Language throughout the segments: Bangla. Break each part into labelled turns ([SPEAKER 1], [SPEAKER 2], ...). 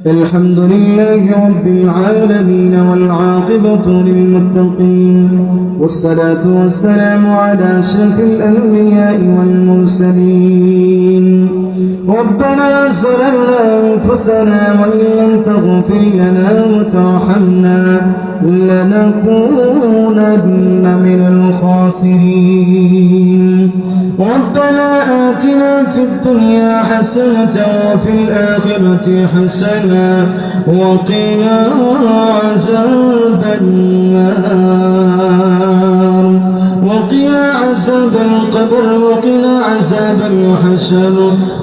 [SPEAKER 1] الحمد لله رب العالمين والعاقبة للمتقين والصلاة والسلام على أشرف الأنبياء والمرسلين ربنا ظلمنا أنفسنا وإن لم تغفر لنا وترحمنا لنكونن من الخاسرين ربنا آتنا في الدنيا حسنة وفي الآخرة حسنة وقنا عذاب النار وقنا عذاب القبر وقنا عذاب الحشر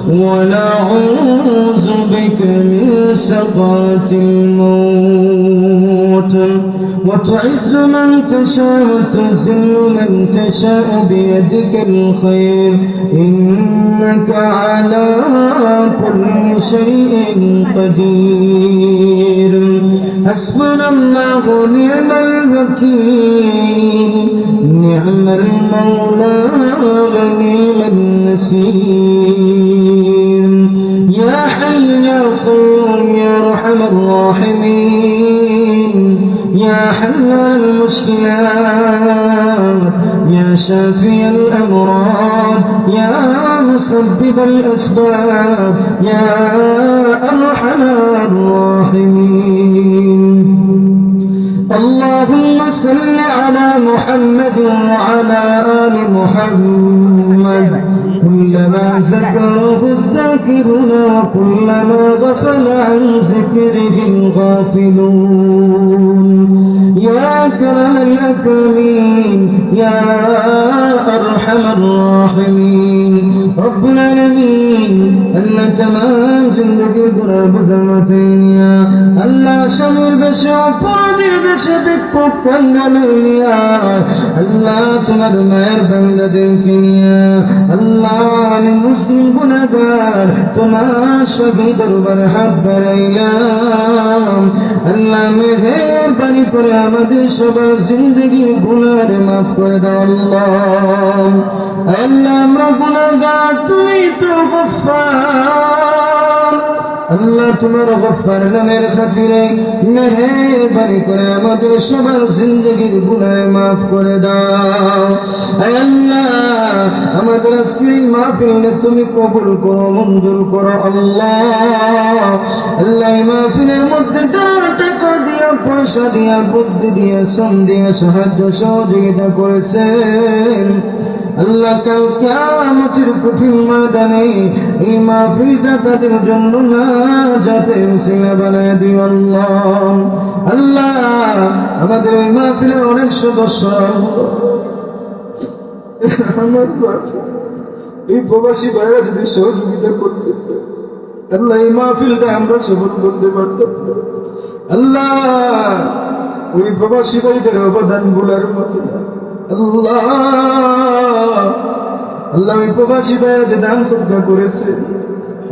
[SPEAKER 1] ونعوذ بك من سكرة الموت وتعز من تشاء وتذل من تشاء بيدك الخير إنك على كل شيء قدير حسبنا الله ونعم الوكيل نعم المولى ونعم النصير يا حي يا قيوم يا أرحم الراحمين يا حل المشكلات يا شافي الأمراض يا مسبب الأسباب يا أرحم الراحمين اللهم صل على محمد وعلى آل محمد كلما ذكره الذاكرون وكلما غفل عن ذكره الغافلون يا أكرم الأكرمين يا أرحم الراحمين رب العالمين ألا تمام زندگی گناه بزمتين يا ألا شمير بشع فرد البشع بكفوك كنغليا ألا تمر مير بنددك يا ألا من مسلم گناهگار تمہار شگی دربار حبر ایام ألا مہر بنی پر আমাদের সবার জিন্দগির গুনাহ মাফ করে দাও আল্লাহ আল্লাহ আমরা গুনাহগার তুমি তো গফফার আল্লাহ তোমার গফফার নামের খাতিরে মেহেরবানি করে আমাদের সবার জিন্দগির গুনাহ মাফ করে দাও আল্লাহ আমাদের আজকের এই মাহফিলে তুমি কবুল করো মঞ্জুর করো আল্লাহ আল্লাহ এই মাহফিলের মধ্যে টাকা দিয়া পয়সা দিয়া বুদ্ধি দিয়া শ্রম দিয়া সাহায্য সহযোগিতা করেছেন আল্লাহ কাল কিয়ামতের কঠিন ময়দানে এই মাহফিলটা তাদের জন্য নাজাতের উসিলা বানায় দিও আল্লাহ আল্লাহ আমাদের এই মাহফিলের অনেক সদস্য এই প্রবাসী ভাইরা যদি সহযোগিতা করতে আল্লাহ এই মাহফিলটা আমরা সফল করতে পারতাম আল্লাহ ওই প্রবাসী ভাইদের অবদান বলার মতো আল্লাহ আল্লাহ ওই প্রবাসী ভাইরা যে দান সদকা করেছে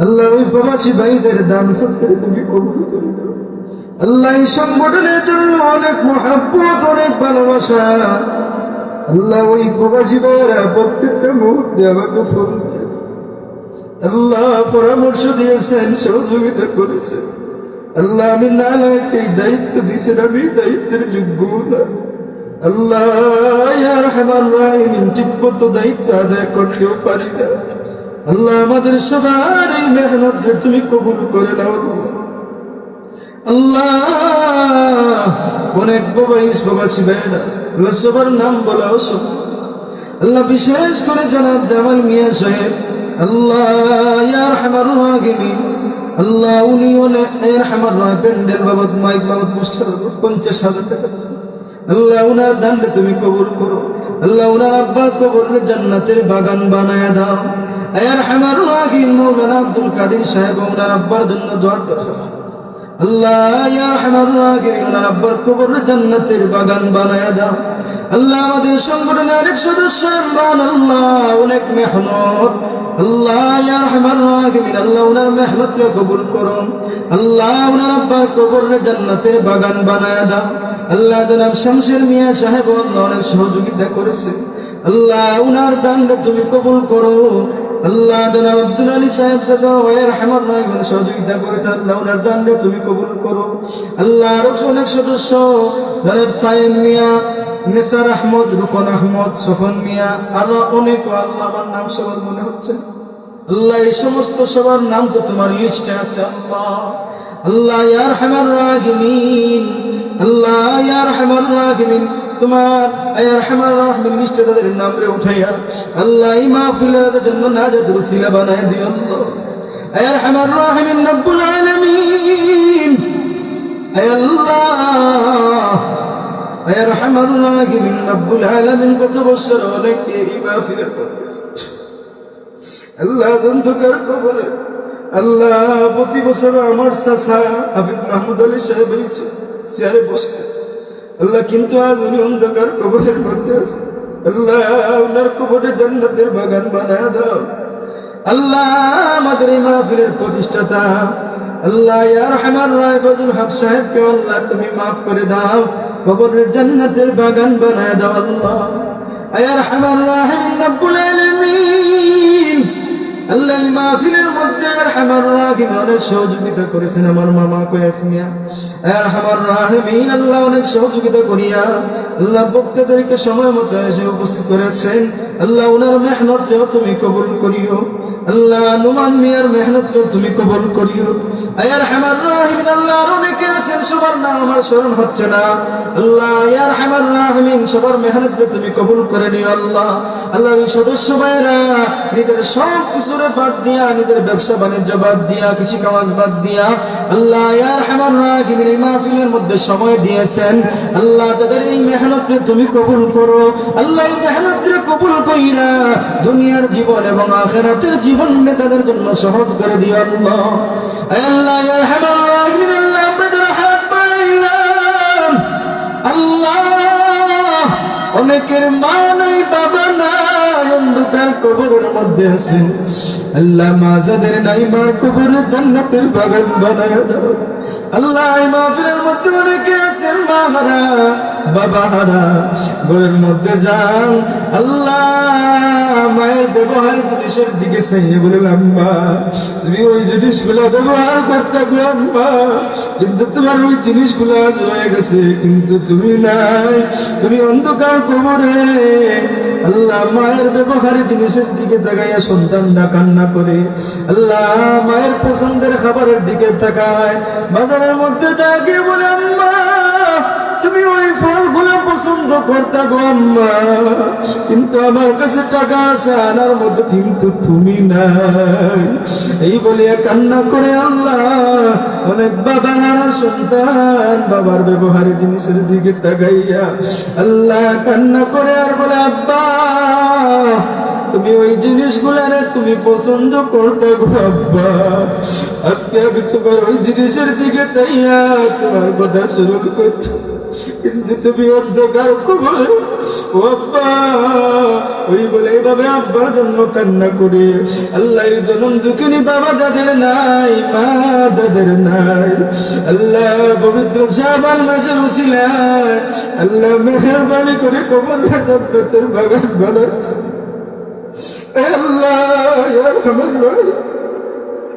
[SPEAKER 1] আল্লাহ ওই প্রবাসী ভাইদের দান সদকা তুমি কবুল করে দাও আল্লাহ এই সংগঠনের জন্য অনেক মহাব্বত অনেক ভালোবাসা আল্লাহ ওই প্রবাসী ভাইরা প্রত্যেকটা মুহূর্তে আমাকে ফোন দিয়ে আল্লাহ পরামর্শ দিয়েছেন সহযোগিতা করেছেন আল্লাহ আমি নালায়কে দায়িত্ব দিয়েছেন আমি দায়িত্বের যোগ্য না আল্লাহ ইয়া রহমান রাহিম ঠিকমতো দায়িত্ব আদায় করতেও পারি না আল্লাহ আমাদের সবার এই মেহনত তুমি কবুল করে নাও আল্লাহ অনেক প্রবাসী ভাইরা আল্লাহ সবার নাম বলাও সব আল্লাহ বিশেষ করে জনাব জামাল মিয়া সাহেব আল্লাহ ইয়া রহমান রাহিম আল্লাহ উনি অনেক ইয়া রহমান রাহিম প্যান্ডেল বাবদ মাইক বাবদ পোস্টার 50,000 টাকা দিয়েছে আল্লাহ উনার দানকে তুমি কবুল করো আল্লাহ উনার আব্বার কবরে জান্নাতের বাগান বানায় দাও ইয়া রহমান রাহিম মাওলানা আব্দুল কাদের সাহেব উনার আব্বার জন্য দোয়া দরখাস্ত আল্লাহ ইয়া রহমান রাহিম উনার আব্বার কবরে জান্নাতের বাগান বানায় দাও আল্লাহ আমাদের সংগঠনের আরেক সদস্য ইমরান আল্লাহ অনেক মেহনত আল্লাহ ইয়া রহমান রাহিম আল্লাহ উনার মেহনতকে কবুল করো আল্লাহ উনার আব্বার কবরে জান্নাতের বাগান বানায় দাও আল্লাহ জনাব শামসের মিয়া সাহেব অনেক সহযোগিতা করেছে আল্লাহ উনার দানকে তুমি কবুল করো আল্লাহ জনাব আব্দুল আলী সাহেব চাচা ওয়ার রহমান রাহিম সহযোগিতা করেছেন আল্লাহ ওনার দানকে তুমি কবুল করো আল্লাহ আরো অনেক সদস্য জনাব সাইম মিয়া নিসার আহমদ রুকন আহমদ সফন মিয়া আরো অনেক আল্লাহ আমার নাম সবার মনে হচ্ছে আল্লাহ এই সমস্ত সবার নাম তো তোমার লিস্টে আছে আল্লাহ আল্লাহ ইয়া আরহামার রাহিমিন আল্লাহ ইয়া আরহামার রাহিমিন তোমার ইয়া আরহামার রাহিমিন লিস্টে তাদের নাম রে উঠাইয়া আল্লাহ এই মাহফিলের জন্য নাজাতের উসিলা বানায় দিও আল্লাহ ইয়া আরহামার রাহিমিন রব্বুল আলামিন ইয়া আল্লাহ ইয়া আরহামার রাহিমিন রব্বুল আলামিন কত বছর অনেকে এই মাহফিলের আল্লাহ অন্ধকার কবরে আল্লাহ প্রতি বছর আমার চাচা হাবিব মাহমুদ আলী সাহেব চেয়ারে বসতে আল্লাহ কিন্তু আজ উনি অন্ধকার কবরের মধ্যে আছে আল্লাহ ওনার কবরে জান্নাতের বাগান বানায় দাও আল্লাহ আমাদের এই মাহফিলের প্রতিষ্ঠাতা আল্লাহ ইয়া রহমান রায় ফজল হক সাহেবকে আল্লাহ তুমি মাফ করে দাও কবরের জান্নাতের বাগান বানায় দাও আল্লাহ ইয়া রহমান রাহিম রব্বুল আলামিন আল্লাহ এই মাহফিলের মধ্যে আরহামার রাহিম অনেক সহযোগিতা করেছেন আমার মামা কয়াস মিয়া আরহামার রাহিমিন আল্লাহ অনেক সহযোগিতা করিয়া আল্লাহ বক্তাদেরকে সময় মতো এসে উপস্থিত করেছেন আল্লাহ ওনার মেহনতকেও তুমি কবুল করিও আল্লাহ নুমান মিয়ার মেহনতকেও তুমি কবুল করিও আরহামার রাহিমিন আল্লাহ আর অনেকে আছেন সবার নাম আমার স্মরণ হচ্ছে না আল্লাহ আরহামার রাহিমিন সবার মেহনতকে তুমি কবুল করে নিও আল্লাহ আল্লাহ এই সদস্য ভাইরা নিজের সব কিছুরে বাদ দিয়া নিজের ব্যবসা বাণিজ্য বাদ দিয়া কৃষি কাজ বাদ দিয়া আল্লাহ আরহামার রাহিমিন এই মাহফিলের মধ্যে সময় দিয়েছেন আল্লাহ তাদের এই মেহনতকে তুমি কবুল করো আল্লাহ এই মেহনতকে কবুল কইরা দুনিয়ার জীবন এবং আখিরাতের জীবন তাদের জন্য সহজ করে দিও আল্লাহ আল্লাহ আরহামার রাহিমিন আল্লাহ আমাদের হাত বাড়াইলাম আল্লাহ অনেকের মা নাই বাবা নাই অন্ধকার কবরের মধ্যে আছে আল্লাহ মা যাদের নাই মার কবরে জান্নাতের বাগান বানায় দাও আল্লাহ এই মাহফিলের মধ্যে অনেকে আছেন মা হারা বাবা হারা ঘরের মধ্যে যান আল্লাহ মায়ের ব্যবহার জিনিসের দিকে চাইয়ে বললাম মা তুমি ওই জিনিসগুলো ব্যবহার করতে গেলাম মা কিন্তু তোমার ওই জিনিসগুলো আজ রয়ে গেছে কিন্তু তুমি নাই তুমি অন্ধকার কবরে আল্লাহ মায়ের ব্যবহারে জিনিসের দিকে তাকাইয়া সন্তানরা কান্না করে আল্লাহ মায়ের পছন্দের খাবারের দিকে তাকায় বাজারের মধ্যে তাকিয়ে বলে আম্মা তুমি ওই ফলগুলো পছন্দ করতে গো আম্মা কিন্তু আমার কাছে টাকা আছে আনার মধ্যে কিন্তু তুমি নাই এই বলিয়া কান্না করে আল্লাহ অনেক বাবা হারা সন্তান বাবার ব্যবহারে জিনিসের দিকে তাকাইয়া আল্লাহ কান্না করে আর বলে আব্বা তুমি ওই জিনিসগুলারে তুমি পছন্দ করতে গো আব্বা আজকে আমি তোমার ওই জিনিসের দিকে তাইয়া তোমার কথা স্মরণ করি কিন্তু তুমি অন্ধকার কবরে ও আব্বা ওই বলে এইভাবে আব্বার জন্য কান্না করে আল্লাহ এই জনম দুঃখিনী বাবা যাদের নাই মা যাদের নাই আল্লাহ পবিত্র শাবান মাসের উসিলায় আল্লাহ মেহেরবানি করে কবরে জান্নাতের বাগান বানায় আল্লাহ ইয়া রহমান রাহিম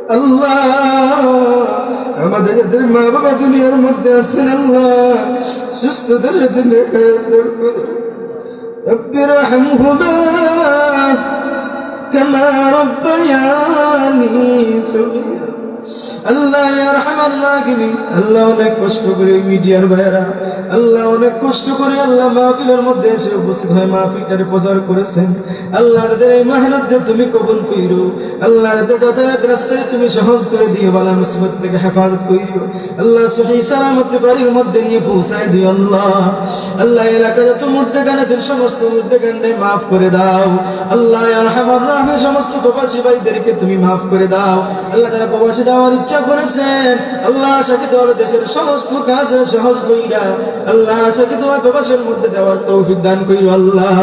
[SPEAKER 1] আল্লাহ আমাদের যাদের মা বাবা দুনিয়ার মধ্যে আছেন আল্লাহ সুস্থতার জন্য রব্বি রহমহুমা কামা রব্বায়ানি সগীরা আল্লাহ ইয়া রহমান রাহিম আল্লাহ অনেক কষ্ট করে মিডিয়ার ভাইরা আল্লাহ অনেক কষ্ট করে আল্লাহ মাহফিলের মধ্যে এসে উপস্থিত হয়ে মাহফিলটারে প্রচার করেছেন আল্লাহ তাদের এই মেহনত তুমি কবুল কইরো আল্লাহ তাদের যাতায়াত রাস্তায় তুমি সহজ করে দিও বালা মুসিবত থেকে হেফাজত কইরো আল্লাহ সহি সালামত বাড়ির মধ্যে নিয়ে পৌঁছায় দিও আল্লাহ আল্লাহ এলাকায় যত মুর্দেগান আছেন সমস্ত মুর্দেগানকে মাফ করে দাও আল্লাহ ইয়া রহমান রাহিম সমস্ত প্রবাসী ভাইদেরকে তুমি মাফ করে দাও আল্লাহ তারা প্রবাসী যাওয়ার ইচ্ছা করেছেন আল্লাহ আশাকে তোমার দেশের সমস্ত কাজ সহজ কইরা আল্লাহ আশাকে তোমার প্রবাসের মধ্যে দেওয়ার তৌফিক দান কইরো আল্লাহ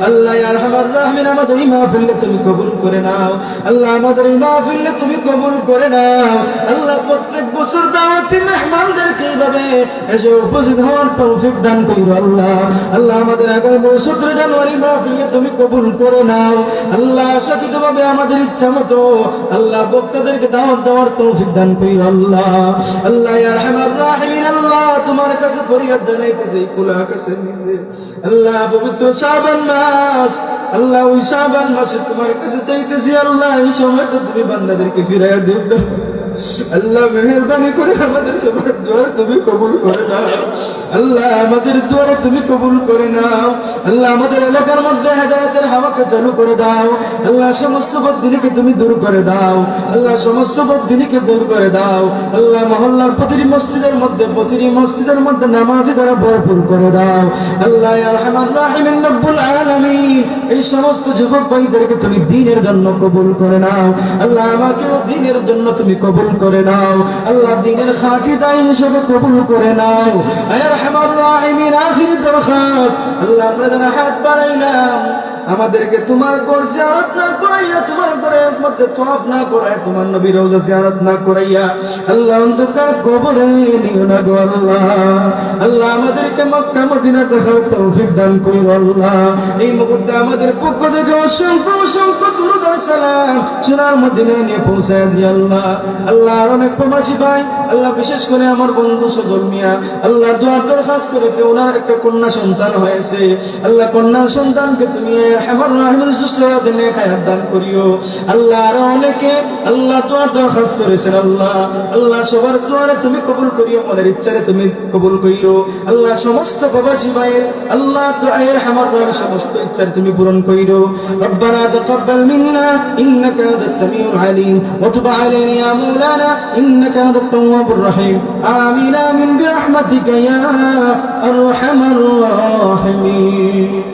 [SPEAKER 1] আল্লাহ ইয়া রহমান রাহিম আমাদের এই মাহফিল তুমি কবুল করে নাও আল্লাহ আমাদের এই মাহফিল তুমি কবুল করে নাও আল্লাহ প্রত্যেক বছর দাওয়াত জান্নাতি মেহমানদেরকে এইভাবে এসে উপস্থিত হওয়ার তৌফিক দান কইরো আল্লাহ। আল্লাহ আমাদের আগামী 17 জানুয়ারি মাহফিলে তুমি কবুল করে নাও আল্লাহ। আশাকৃতভাবে আমাদের ইচ্ছা মতো আল্লাহ বক্তাদেরকে দাওয়াত দেওয়ার তৌফিক দান কইরো আল্লাহ। আল্লাহ ইয়া আরহামার রাহিমিন, আল্লাহ তোমার কাছে ফরিয়াদ জানাইতেছি কুলা কাছে নিছে আল্লাহ, পবিত্র শাবান মাস আল্লাহ, ওই শাবান মাসে তোমার কাছে চাইতেছি আল্লাহ, এই সময় তো তুমি বান্দাদেরকে ফিরাইয়া দিও না আল্লাহ। মেহেরবানি করে আমাদের সবার দোয়া তুমি কবুল করে নাও আল্লাহ, আমাদের দোয়া তুমি কবুল করে নাও আল্লাহ। আমাদের এলাকার মধ্যে হেদায়েতের হাওয়াকে চালু করে দাও আল্লাহ। সমস্ত বদদিনীকে তুমি দূর করে দাও আল্লাহ, সমস্ত বদদিনীকে দূর করে দাও আল্লাহ। মহল্লার প্রতিটি মসজিদের মধ্যে নামাজি দ্বারা ভরপুর করে দাও আল্লাহ। ইয়া আরহামার রাহিমিন রব্বুল আলামিন, এই সমস্ত যুবক ভাইদেরকে তুমি দ্বীনের জন্য কবুল করে নাও আল্লাহ। আমাকেও দ্বীনের জন্য তুমি কবুল করে নাও আল্লাহ, দ্বীনের খাঁটি দায়ী হিসেবে কবুল করে নাও। ইয়া আরহামার রাহিমিন, আখিরি দরখাস্ত আল্লাহ, আমরা যারা হাত বাড়াইলাম আমাদেরকে তোমার ঘর জিয়ারত না করাইয়া, তোমার ঘরের মধ্যে তওয়াফ না করাইয়া, তোমার নবীর রওজা জিয়ারত না করাইয়া আল্লাহ অন্ধকার কবরে নিও না গো আল্লাহ। আল্লাহ আমাদেরকে মক্কা মদিনা দেখার তৌফিক দান কইরো আল্লাহ। এই মুহূর্তে আমাদের পক্ষ থেকে অসংখ্য দুরূদ ও সালাম সোনার মদিনায় নিয়ে পৌঁছায় দিও আল্লাহ। আল্লাহ আর অনেক প্রবাসী ভাই আল্লাহ, বিশেষ করে আমার বন্ধু সজল মিয়া আল্লাহ দোয়ার দরখাস্ত করেছে, ওনার একটা কন্যা সন্তান হয়েছে আল্লাহ। কন্যা সন্তানকে তুমি আমার রাহিমের সুস্থতা নিয়ে খায়াত দান করিও আল্লাহ। আর অনেকে আল্লাহ দোয়ার দরখাস্ত করেছেন আল্লাহ। আল্লাহ সবার দোয়ারে তুমি কবুল করিও, মনের ইচ্ছারে তুমি কবুল কইরো আল্লাহ। সমস্ত প্রবাসী ভাইয়ের আল্লাহ দোয়ায়ের আমার রাহিমের সমস্ত ইচ্ছারে তুমি পূরণ কইরো। রব্বানা তাকাব্বাল মিন্না ইন্নাকা আনতাস সামিউল আলিম ওয়া তুব আলাইনা ইয়া মাওলানা ইন্নাকা আনতাত তাওয়াবুর রহিম। আমিন আমিন বিরহমাতিকা ইয়া আরহামার রাহিমিন।